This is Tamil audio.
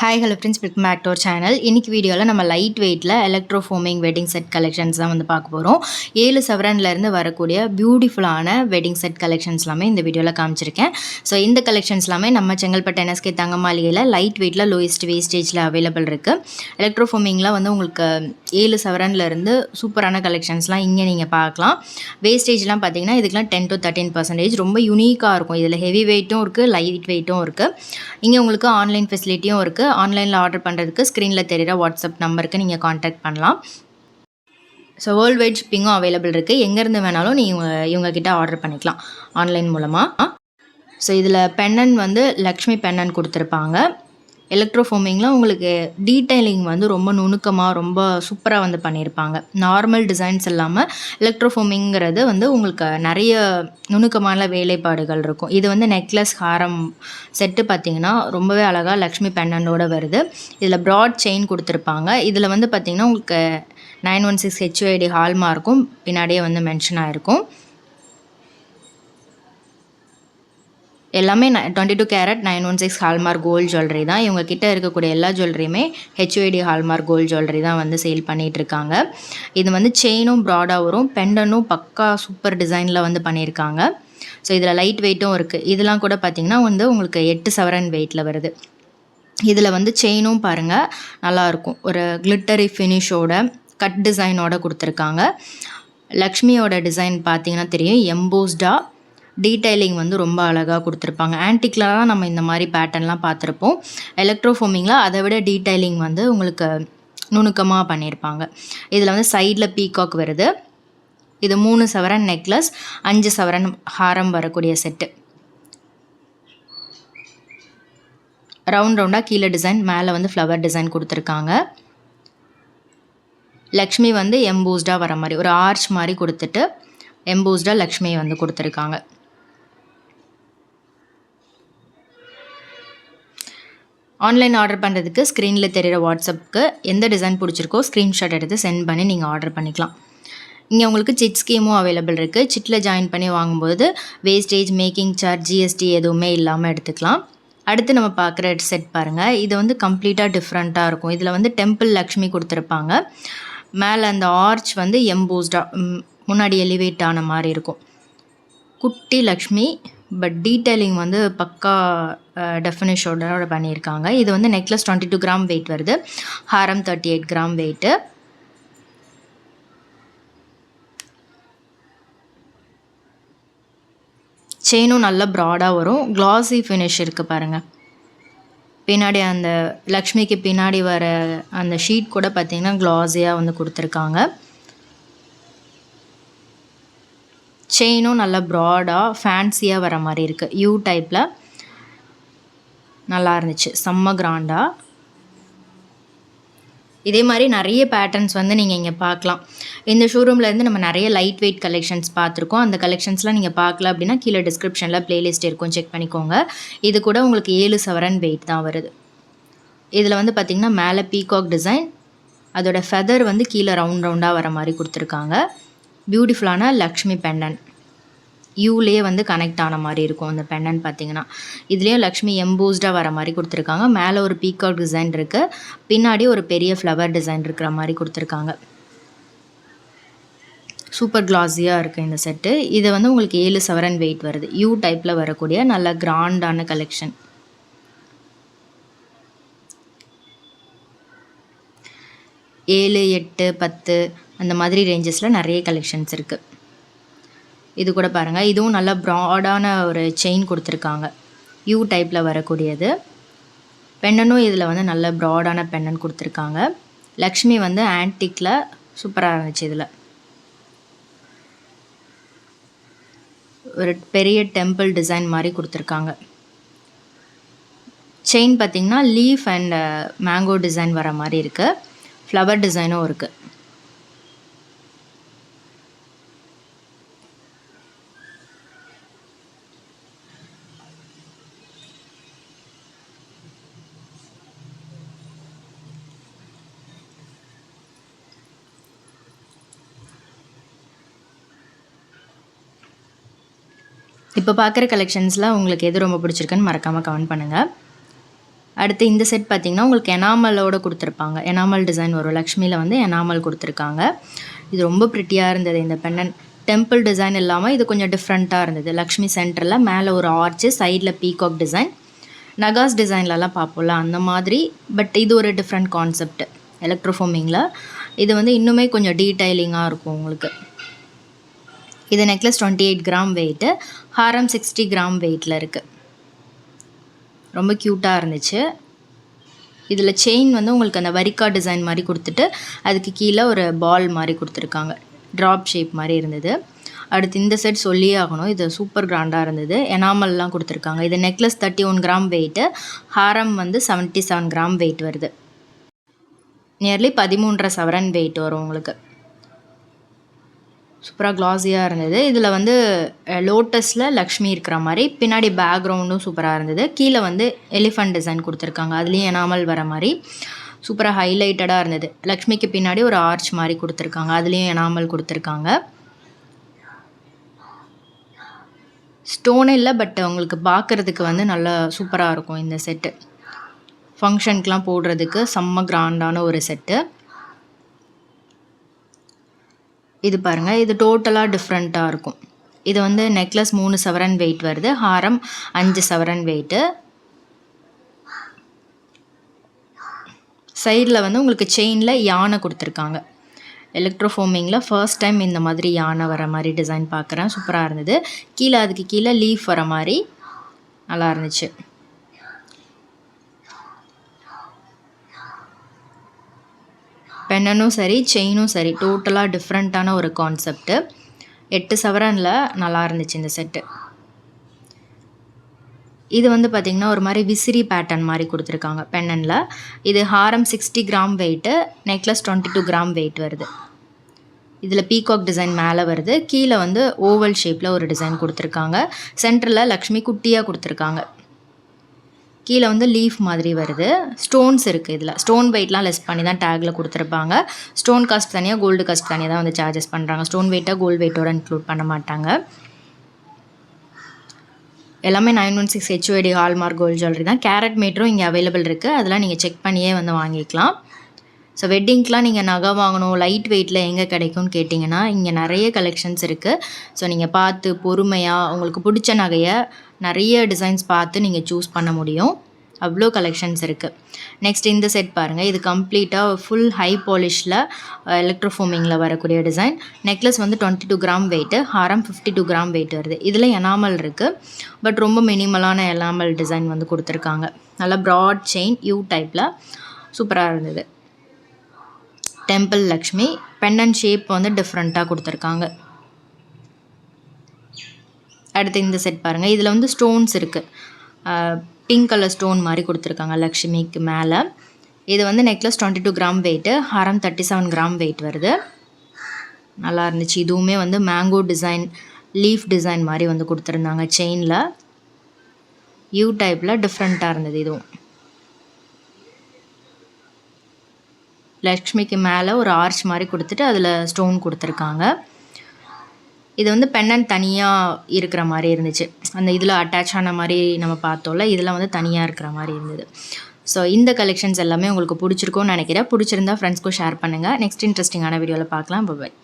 Hi hello friends, welcome back to our channel. இன்னைக்கு வீடியோவில் நம்ம லைட் வெயிட்டில் எலக்ட்ரோஃபோமிங் வெட்டிங் செட் கலெக்ஷன்ஸ் தான் வந்து பார்க்க போகிறோம். 7 சவரன்லேருந்து வரக்கூடிய பியூட்டிஃபுல்லான வெட்டிங் செட் கலெக்ஷன்ஸ் எல்லாமே இந்த வீடியோவில் காமிச்சிருக்கேன். ஸோ இந்த கலெக்ஷன்ஸ் எல்லாமே நம்ம செங்கல்பட்டு NSK தங்க மாளிகையில் லைட் வெயிட்டில் லோயஸ்ட் வேஸ்டேஜில் அவைலபிள் இருக்குது. எலக்ட்ரோஃபோமிங்கில் வந்து உங்களுக்கு 7 சவரன்லேருந்து சூப்பரான கலெக்ஷன்ஸ்லாம் இங்கே நீங்கள் பார்க்கலாம். வேஸ்டேஜ்லாம் பார்த்தீங்கன்னா இதுக்கெலாம் 10 to 13% ரொம்ப யூனிக்காக இருக்கும். இதில் ஹெவி வெயிட்டும் இருக்குது, லைட் வெயிட்டும் இருக்குது. இங்கே உங்களுக்கு ஆன்லைன் ஃபெசிலிட்டியும் இருக்குது. ஆன்லைனில் ஆர்டர் பண்ணுறதுக்கு ஸ்க்ரீனில் தெரிகிற வாட்ஸ்அப் நம்பருக்கு நீங்கள் காண்டாக்ட் பண்ணலாம். ஸோ வேர்ல்டு வைட் ஷிப்பிங்கும் அவைலபிள் இருக்குது. எங்கேருந்து வேணாலும் நீங்கள் இவங்கக்கிட்ட ஆர்டர் பண்ணிக்கலாம் ஆன்லைன் மூலமாக. ஸோ இதில் பெண்ணன் வந்து லக்ஷ்மி பெண்ணன் கொடுத்துருப்பாங்க. எலக்ட்ரோஃபோமிங்கில் உங்களுக்கு டீட்டெயிலிங் வந்து ரொம்ப நுணுக்கமாக ரொம்ப சூப்பராக வந்து பண்ணியிருப்பாங்க. நார்மல் டிசைன்ஸ் இல்லாமல் எலக்ட்ரோஃபோமிங்கிறது வந்து உங்களுக்கு நிறைய நுணுக்கமான வேலைப்பாடுகள் இருக்கும். இது வந்து நெக்லஸ் ஹாரம் செட்டு பார்த்திங்கன்னா ரொம்பவே அழகாக லக்ஷ்மி பெண்ணனோட வருது. இதில் ப்ராட் செயின் கொடுத்துருப்பாங்க. இதில் வந்து பார்த்திங்கன்னா உங்களுக்கு 916 HUID ஹால்மார்க்கும் பின்னாடியே வந்து மென்ஷன் ஆகிருக்கும். எல்லாமே 22 கேரட் 916 ஹால்மார்க் கோல்டு ஜுவல்லரி தான். இவங்க கிட்டே இருக்கக்கூடிய எல்லா ஜுவல்லரியுமே HUID ஹால்மார்க் கோல்டு ஜுவல்லரி தான் வந்து சேல் பண்ணிகிட்ருக்காங்க. இது வந்து செயினும் ப்ராடாக வரும், பெண்டனும் பக்கா சூப்பர் டிசைனில் வந்து பண்ணியிருக்காங்க. ஸோ இதில் லைட் வெயிட்டும் இருக்குது. இதெல்லாம் கூட பார்த்திங்கன்னா வந்து உங்களுக்கு 8 சவரன் வெயிட்டில் வருது. இதில் வந்து செயினும் பாருங்கள் நல்லாயிருக்கும், ஒரு கிளிட்டரி ஃபினிஷோட கட் டிசைனோட கொடுத்துருக்காங்க. லக்ஷ்மியோட டிசைன் பார்த்திங்கன்னா தெரியும், எம்போஸ்டாக டீட்டெயிலிங் வந்து ரொம்ப அழகாக கொடுத்துருப்பாங்க. ஆன்டிக்கில் தான் நம்ம இந்த மாதிரி பேட்டர்ன்லாம் பார்த்துருப்போம். எலக்ட்ரோஃபோமிங்கில் அதை விட டீட்டெயிலிங் வந்து உங்களுக்கு நுணுக்கமாக பண்ணியிருப்பாங்க. இதில் வந்து சைடில் பீகாக் வருது. இது 3 சவரன் நெக்லஸ், 5 சவரன் ஹாரம் வரக்கூடிய செட்டு. ரவுண்டாக கீழே டிசைன், மேலே வந்து ஃப்ளவர் டிசைன் கொடுத்துருக்காங்க. லக்ஷ்மி வந்து எம்போஸ்டாக வர மாதிரி ஒரு ஆர்ச் மாதிரி கொடுத்துட்டு எம்போஸ்டாக லக்ஷ்மி வந்து கொடுத்துருக்காங்க. ஆன்லைன் ஆர்டர் பண்ணுறதுக்கு ஸ்க்ரீனில் தெரிகிற வாட்ஸ்அப்புக்கு எந்த டிசைன் பிடிச்சிருக்கோ ஸ்க்ரீன்ஷாட் எடுத்து சென்ட் பண்ணி நீங்கள் ஆர்டர் பண்ணிக்கலாம். இங்கே உங்களுக்கு சிட் ஸ்கீமும் அவைலபிள் இருக்குது. சிட்டில் ஜாயின் பண்ணி வாங்கும்போது வேஸ்டேஜ், மேக்கிங் சார்ஜ், GST எதுவுமே இல்லாமல் எடுத்துக்கலாம். அடுத்து நம்ம பார்க்குற செட் பாருங்கள். இது வந்து கம்ப்ளீட்டாக டிஃப்ரெண்ட்டாக இருக்கும். இதில் வந்து டெம்பிள் லக்ஷ்மி கொடுத்துருப்பாங்க. மேலே அந்த ஆர்ச் வந்து எம்போஸ்டாக முன்னாடி எலிவேட் ஆன மாதிரி இருக்கும். குட்டி லக்ஷ்மி பட் டீட்டெயிலிங் வந்து பக்கா டெஃபினிஷோட பண்ணியிருக்காங்க. இது வந்து நெக்லஸ் 22 கிராம் வெயிட் வருது, ஹாரம் 38 கிராம் வெயிட்டு. செயினும் நல்ல ப்ராடாக வரும், கிளாஸி ஃபினிஷ் இருக்குது பாருங்கள். பின்னாடி அந்த லக்ஷ்மிக்கு பின்னாடி வர அந்த ஷீட் கூட பார்த்திங்கன்னா கிளாஸியாக வந்து கொடுத்துருக்காங்க. செயினும் நல்லா ப்ராடாக ஃபேன்சியாக வர மாதிரி இருக்குது. யூ டைப்பில் நல்லா இருந்துச்சு, செம்ம கிராண்டாக. இதே மாதிரி நிறைய பேட்டர்ன்ஸ் வந்து நீங்கள் இங்கே பார்க்கலாம். இந்த ஷோரூம்லேருந்து நம்ம நிறைய லைட் வெயிட் கலெக்ஷன்ஸ் பார்த்துருக்கோம். அந்த கலெக்ஷன்ஸ்லாம் நீங்கள் பார்க்கல அப்படின்னா கீழே டிஸ்கிரிப்ஷனில் ப்ளேலிஸ்ட் இருக்கும், செக் பண்ணிக்கோங்க. இது கூட உங்களுக்கு 7 சவரன் வெயிட் தான் வருது. இதில் வந்து பார்த்திங்கன்னா மேலே பீகாக் டிசைன், அதோட ஃபெதர் வந்து கீழே ரவுண்டாக வர மாதிரி கொடுத்துருக்காங்க. பியூட்டிஃபுல்லான லக்ஷ்மி பெண்டன், யூலேயே வந்து கனெக்ட் ஆன மாதிரி இருக்கும் அந்த பெண்டன் பார்த்திங்கன்னா. இதுலேயும் லக்ஷ்மி எம்போஸ்டாக வர மாதிரி கொடுத்துருக்காங்க. மேலே ஒரு பீகாக் டிசைன் இருக்குது, பின்னாடி ஒரு பெரிய ஃப்ளவர் டிசைன் இருக்கிற மாதிரி கொடுத்துருக்காங்க. சூப்பர் கிளாஸியாக இருக்குது இந்த செட்டு. இது வந்து உங்களுக்கு 7 சவரன் வெயிட் வருது. யூ டைப்பில் வரக்கூடிய நல்ல கிராண்டான கலெக்ஷன். ஏழு, 8, 10 அந்த மாதிரி ரேஞ்சஸில் நிறைய கலெக்ஷன்ஸ் இருக்குது. இது கூட பாருங்கள், இதுவும் நல்லா ப்ராடான ஒரு செயின் கொடுத்துருக்காங்க, யூ டைப்பில் வரக்கூடியது. பெண்ணனும் இதில் வந்து நல்ல ப்ராடான பெண்ணன் கொடுத்துருக்காங்க. லக்ஷ்மி வந்து ஆன்டிக்கில் சூப்பராக இருந்துச்சு. இதில் ஒரு பெரிய டெம்பிள் டிசைன் மாதிரி கொடுத்துருக்காங்க. செயின் பார்த்திங்கன்னா லீஃப் அண்ட் மேங்கோ டிசைன் வர மாதிரி இருக்குது, ஃப்ளவர் டிசைனும் இருக்குது. இப்போ பார்க்குற கலெக்ஷன்ஸில் உங்களுக்கு எது ரொம்ப பிடிச்சிருக்குன்னு மறக்காமல் கமெண்ட் பண்ணுங்கள். அடுத்து இந்த செட் பார்த்திங்கன்னா உங்களுக்கு எனாமலோடு கொடுத்துருப்பாங்க. எனாமல் டிசைன் வரும். லக்ஷ்மியில் வந்து எனாமல் கொடுத்துருக்காங்க. இது ரொம்ப ப்ரிட்டியாக இருந்தது. இந்த பெண்டன் டெம்பிள் டிசைன் இல்லாமல் இது கொஞ்சம் டிஃப்ரெண்ட்டாக இருந்தது. லக்ஷ்மி சென்டரில் மேலே ஒரு ஆர்ச்சு, சைடில் பீகாக் டிசைன். நகாஸ் டிசைன்லலாம் பார்ப்போம்ல அந்த மாதிரி. பட் இது ஒரு டிஃப்ரெண்ட் கான்செப்ட் எலக்ட்ரோஃபோமிங்கில். இது வந்து இன்னுமே கொஞ்சம் டீடைலிங்காக இருக்கும் உங்களுக்கு. இது நெக்லஸ் 28 கிராம் வெயிட்டு, ஹாரம் 60 கிராம் வெயிட்டில் இருக்குது. ரொம்ப க்யூட்டாக இருந்துச்சு. இதில் செயின் வந்து உங்களுக்கு அந்த வரிக்கா டிசைன் மாதிரி கொடுத்துட்டு அதுக்கு கீழே ஒரு பால் மாதிரி கொடுத்துருக்காங்க. ட்ராப் ஷேப் மாதிரி இருந்தது. அடுத்து இந்த செட் சொல்லியே ஆகணும். இது சூப்பர் கிராண்டாக இருந்தது. எனாமல்லாம் கொடுத்துருக்காங்க. இது நெக்லஸ் 31 கிராம் வெயிட்டு, ஹாரம் வந்து 77 கிராம் வெயிட் வருது. நியர்லி 13.5 சவரன் வெயிட் வரும் உங்களுக்கு. சூப்பராக க்ளாஸியாக இருந்தது. இதில் வந்து லோட்டஸில் லக்ஷ்மி இருக்கிற மாதிரி பின்னாடி பேக்ரவுண்டும் சூப்பராக இருந்தது. கீழே வந்து எலிஃபண்ட் டிசைன் கொடுத்துருக்காங்க. அதுலேயும் எனாமல் வர மாதிரி சூப்பராக ஹைலைட்டடாக இருந்தது. லக்ஷ்மிக்கு பின்னாடி ஒரு ஆர்ச் மாதிரி கொடுத்துருக்காங்க. அதுலேயும் எனாமல் கொடுத்துருக்காங்க. ஸ்டோனே இல்லை, பட் உங்களுக்கு பார்க்குறதுக்கு வந்து நல்லா சூப்பராக இருக்கும் இந்த செட்டு. ஃபங்க்ஷனுக்கெலாம் போடுறதுக்கு செம்ம கிராண்டான ஒரு செட்டு. இது பாருங்கள், இது டோட்டலாக டிஃப்ரெண்ட்டாக இருக்கும். இது வந்து நெக்லஸ் 3 சவரன் வெயிட் வருது, ஹாரம் 5 சவரன் வெயிட்டு. சைடில் வந்து உங்களுக்கு செயினில் யானை கொடுத்துருக்காங்க. எலக்ட்ரோஃபோமிங்கில் ஃபர்ஸ்ட் டைம் இந்த மாதிரி யானை வர மாதிரி டிசைன் பார்க்குறேன். சூப்பராக இருந்தது. கீழே அதுக்கு கீழே லீஃப் வர மாதிரி நல்லா இருந்துச்சு. பென்னனும் சரி செயினும் சரி டோட்டலாக டிஃப்ரெண்ட்டான ஒரு கான்செப்ட்டு. 8 சவரனில் நல்லா இருந்துச்சு இந்த செட்டு. இது வந்து பார்த்திங்கன்னா ஒரு மாதிரி விசிறி பேட்டர்ன் மாதிரி கொடுத்துருக்காங்க பென்னனில். இது ஹாரம் 60 gram weight, necklace 22 gram wait வருது. இதில் பீகாக் டிசைன் மேலே வருது. கீழே வந்து ஓவல் ஷேப்பில் ஒரு டிசைன் கொடுத்துருக்காங்க. சென்டரில் லக்ஷ்மி குட்டியாக கொடுத்துருக்காங்க. கீழே வந்து லீஃப் மாதிரி வருது. ஸ்டோன்ஸ் இருக்குது. இதில் ஸ்டோன் வெயிட்லாம் லெஸ் பண்ணி தான் டேக்கில் கொடுத்துருப்பாங்க. ஸ்டோன் காஸ்ட் தனியாக, கோல்டு காஸ்ட் தனியாக தான் வந்து சார்ஜஸ் பண்ணுறாங்க. ஸ்டோன் வெயிட்டாக கோல்டு வெயிட்டோட இன்க்ளூட் பண்ண மாட்டாங்க. எல்லாமே 916 HUID ஹால்மார்க் கோல்டு ஜுவல்லரி தான். கேரட் மீட்டரும் இங்கே அவைலபிள் இருக்குது. அதெல்லாம் நீங்கள் செக் பண்ணியே வந்து வாங்கிக்கலாம். ஸோ வெட்டிங்க்கெலாம் நீங்கள் நகை வாங்கணும், லைட் வெயிட்டில் எங்கே கிடைக்கும்னு கேட்டிங்கன்னா இங்கே நிறைய கலெக்ஷன்ஸ் இருக்குது. ஸோ நீங்கள் பார்த்து பொறுமையாக உங்களுக்கு பிடிச்ச நகையை நிறைய டிசைன்ஸ் பார்த்து நீங்கள் சூஸ் பண்ண முடியும். அவ்வளோ கலெக்ஷன்ஸ் இருக்குது. நெக்ஸ்ட் இந்த செட் பாருங்கள். இது கம்ப்ளீட்டாக ஃபுல் ஹை பாலிஷில் எலக்ட்ரோஃபோமிங்கில் வரக்கூடிய டிசைன். நெக்லஸ் வந்து 22 கிராம் வெயிட்டு, ஹாரம் 52 கிராம் வெயிட் வருது. இதில் எனாமல் இருக்குது, பட் ரொம்ப மினிமலான எனாமல் டிசைன் வந்து கொடுத்துருக்காங்க. நல்லா ப்ராட் செயின் யூ டைப்பில் சூப்பராக இருந்தது. டெம்பிள் லக்ஷ்மி பெண்டன் ஷேப் வந்து டிஃப்ரெண்ட்டாக கொடுத்துருக்காங்க. அடுத்து இந்த செட் பாருங்கள். இதில் வந்து ஸ்டோன்ஸ் இருக்குது. பிங்க் கலர் ஸ்டோன் மாதிரி கொடுத்துருக்காங்க லக்ஷ்மிக்கு மேலே. இது வந்து நெக்லஸ் 22 கிராம் வெயிட்டு, ஹாரம் 37 கிராம் வெயிட் வருது. நல்லா இருந்துச்சு. இதுவுமே வந்து மேங்கோ டிசைன், லீஃப் டிசைன் மாதிரி வந்து கொடுத்துருந்தாங்க. செயினில் யூ டைப்பில் டிஃப்ரெண்ட்டாக இருந்தது. இதுவும் லக்ஷ்மிக்கு மேலே ஒரு ஆர்ச் மாதிரி கொடுத்துட்டு அதில் ஸ்டோன் கொடுத்துருக்காங்க. இது வந்து பெண்ணன் தனியாக இருக்கிற மாதிரி இருந்துச்சு. அந்த இதில் அட்டாச் ஆன மாதிரி நம்ம பார்த்தோம்ல, இதில் வந்து தனியாக இருக்கிற மாதிரி இருந்தது. ஸோ இந்த கலெக்ஷன்ஸ் எல்லாமே உங்களுக்கு பிடிச்சிருக்கும்னு நினைக்கிறேன். பிடிச்சிருந்தா ஃப்ரெண்ட்ஸ்க்கும் ஷேர் பண்ணுங்கள். நெக்ஸ்ட் இன்ட்ரெஸ்டிங்கான வீடியோவில் பார்க்கலாம். பாய்.